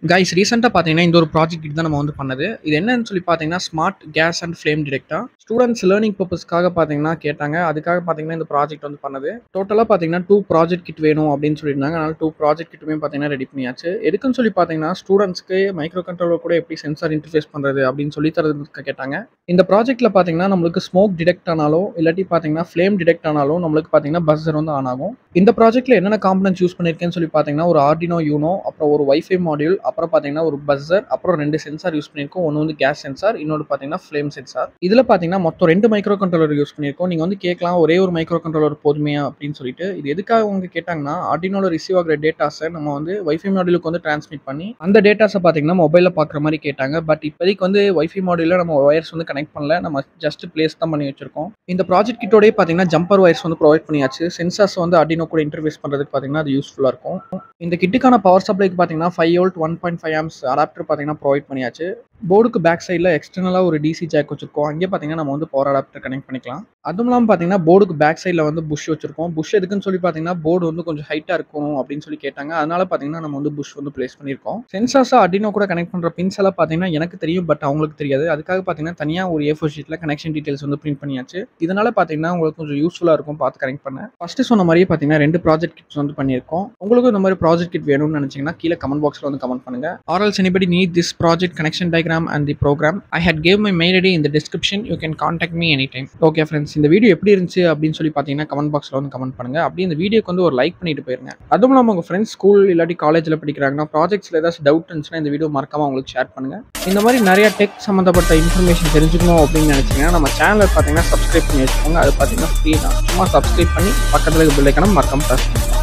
Guys ரீசெண்டா பார்த்தீங்கன்னா, இந்த ஒரு ப்ராஜெக்ட் தான் நம்ம வந்து பண்ணது. இது என்னன்னு சொல்லி பார்த்தீங்கன்னா, smart gas and flame detector. Students learning பர்ப்பஸ்க்காக பார்த்தீங்கன்னா கேட்டாங்க. அதுக்காக பார்த்தீங்கன்னா, இந்த ப்ராஜெக்ட் வந்து பண்ணது. டோட்டலா பார்த்தீங்கன்னா, 2 ப்ராஜெக்ட் கிட் வேணும் அப்படின்னு சொல்லியிருந்தாங்க. அதனால 2 ப்ராஜெக்ட் கிட்டுமே பார்த்தீங்கன்னா ரெடி பண்ணியாச்சு. எதுக்குன்னு சொல்லி பார்த்தீங்கன்னா, ஸ்டூடண்ட்ஸ்க்கு மைக்ரோ கண்ட்ரோலர் கூட எப்படி சென்சார் இன்டர்ஃபேஸ் பண்றது அப்படின்னு சொல்லி தரதுக்கு கேட்டாங்க. இந்த ப்ராஜெக்ட்ல பார்த்தீங்கன்னா, நம்மளுக்கு ஸ்மோக் டிடெக்ட் ஆனாலும், இல்லாட்டி பார்த்தீங்கன்னா ஃப்ளேம் டிடெக்ட் ஆனாலும் நம்மளுக்கு பார்த்தீங்கன்னா பஸ்ஸர் வந்து ஆன் ஆகும். இந்த ப்ராஜெக்ட்ல என்னென்ன காம்போனன்ட்ஸ் யூஸ் பண்ணியிருக்கேன்னு சொல்லி பார்த்தீங்கன்னா, ஒரு ஆர்டினோ யூனோ, அப்புறம் ஒரு வைஃபை மாடியூல், அப்புறம் பார்த்தீங்கன்னா ஒரு பஸ்ஸர், அப்புறம் 2 சென்சார் யூஸ் பண்ணியிருக்கோம். ஒண்ணு வந்து கேஸ் சென்சார், இன்னொன்னு பார்த்தீங்கன்னா ஃப்ளேம் சென்சார். இதுல பார்த்தீங்கன்னா மொத்தம் 2 மைக்ரோ கண்ட்ரோலர் யூஸ் பண்ணியிருக்கோம். நீங்க வந்து கேட்கலாம், ஒரே ஒரு மைக்ரோ கண்ட்ரோலர் போதுமையா அப்படின்னு சொல்லிட்டு. இது எதுக்காக அவங்க கேட்டாங்கன்னா, ஆர்டினோல ரிசீவ் ஆகுற டேட்டாஸை நம்ம வந்து வைஃபை மாடியூலுக்கு வந்து டிரான்ஸ்மிட் பண்ணி, அந்த டேட்டாஸை பார்த்தீங்கன்னா மொபைல்ல பார்க்குற மாதிரி கேட்டாங்க. பட் இப்போதைக்கு வந்து வைஃபை மாடியூல்ல நம்ம ஒயர்ஸ் வந்து கனெக்ட் பண்ணல. நம்ம ஜஸ்ட் பிளேஸ் தான் பண்ணி வச்சிருக்கோம். இந்த ப்ராஜெக்ட் கிட்டோடயே பார்த்தீங்கன்னா ஜம்பர் ஒயர்ஸ் வந்து ப்ரொவைட் பண்ணியாச்சு. சென்சார்ஸ் வந்து ஆர்டினோ கூட இன்டர்ஃபேஸ் பண்றதுக்கு பார்த்தீங்கன்னா அது யூஸ்ஃபுல்லா இருக்கும். இந்த கிட்டுக்கான பவர் சப்ளைக்கு பார்த்தீங்கன்னா 5 வோல்ட் 1.5 ஆம்ஸ் அடாப்டர் பார்த்தீங்கன்னா ப்ரொவைட் பண்ணியாச்சு. போர்டுக்கு பேக் சைடில் எக்ஸ்டர்னலாக ஒரு டிசி ஜாக் வச்சிருக்கோம். அங்கே பார்த்தீங்கன்னா நம்ம வந்து பவர் அடாப்டர் கனெக்ட் பண்ணிக்கலாம். அதுவும் இல்லாமல் பார்த்தீங்கன்னா போர்டுக்கு பேக் சைடில் வந்து புஷ் வச்சிருக்கோம். புஷ் எதுக்குன்னு சொல்லி பார்த்தீங்கன்னா போர்டு வந்து கொஞ்சம் ஹைட்டாக இருக்கும் அப்படின்னு சொல்லி கேட்டாங்க. அதனால பார்த்தீங்கன்னா நம்ம வந்து புஷ் வந்து பிளேஸ் பண்ணியிருக்கோம். சென்சார்ஸை ஆர்டினோ கூட கனெக்ட் பண்ணுற பின்ஸ் எல்லாம் பார்த்தீங்கன்னா எனக்கு தெரியும், பட் அவங்களுக்கு தெரியாது. அதுக்காக பார்த்தீங்கன்னா தனியாக ஒரு A4 ஷீட்டில் கனெக்ஷன் டீடைல்ஸ் வந்து பிரிண்ட் பண்ணியாச்சு. இதனால பார்த்தீங்கன்னா உங்களுக்கு கொஞ்சம் யூஸ்ஃபுல்லாக இருக்கும் பார்த்து கனெக்ட் பண்ண. ஃபர்ஸ்ட் சொன்ன மாதிரியே பார்த்தீங்கன்னா 2 ப்ராஜெக்ட் கிட்ஸ் வந்து பண்ணியிருக்கோம். உங்களுக்கும் இந்த மாதிரி ப்ராஜெக்ட் கிட் வேணும்னு நினைச்சீங்கன்னா கீழே கமெண்ட் பாக்ஸில் வந்து கமெண்ட் பண்ணுங்க. Or else anybody need this project connection diagram and the program, I had gave my mail ID in the description. You can contact me anytime. Okay friends, இந்த video எப்படி இருந்துச்சு அப்படின்னு சொல்லி பார்த்தீங்கன்னா கமெண்ட் பாக்ஸில் வந்து கமெண்ட் பண்ணுங்க. அப்படி இந்த வீடியோக்கு வந்து ஒரு லைக் பண்ணிட்டு போயிருங்க. அதுவும் இல்லாமல் உங்கள் ஃப்ரெண்ட்ஸ் ஸ்கூல் இல்லாட்டி காலேஜில் படிக்கிறாங்கன்னா ப்ராஜெக்ட்ஸில் ஏதாச்சும் டவுட் இருந்துச்சுன்னா இந்த வீடியோ மறக்காம உங்களுக்கு ஷேர் பண்ணுங்க. இந்த மாதிரி நிறைய டெக் சம்மந்தப்பட்ட இன்ஃபர்மேஷன் தெரிஞ்சுக்கணும் அப்படின்னு நினைச்சீங்கன்னா நம்ம சேனலை பார்த்தீங்கன்னா சப்ஸ்கிரைப் பண்ணி வச்சுக்கோங்க. அது பார்த்தீங்கன்னா ஃப்ரீ தான். சும்மா சப்ஸ்கிரைப் பண்ணி பக்கத்தில் பெல் ஐகானை மறக்காம press பண்ணுங்க.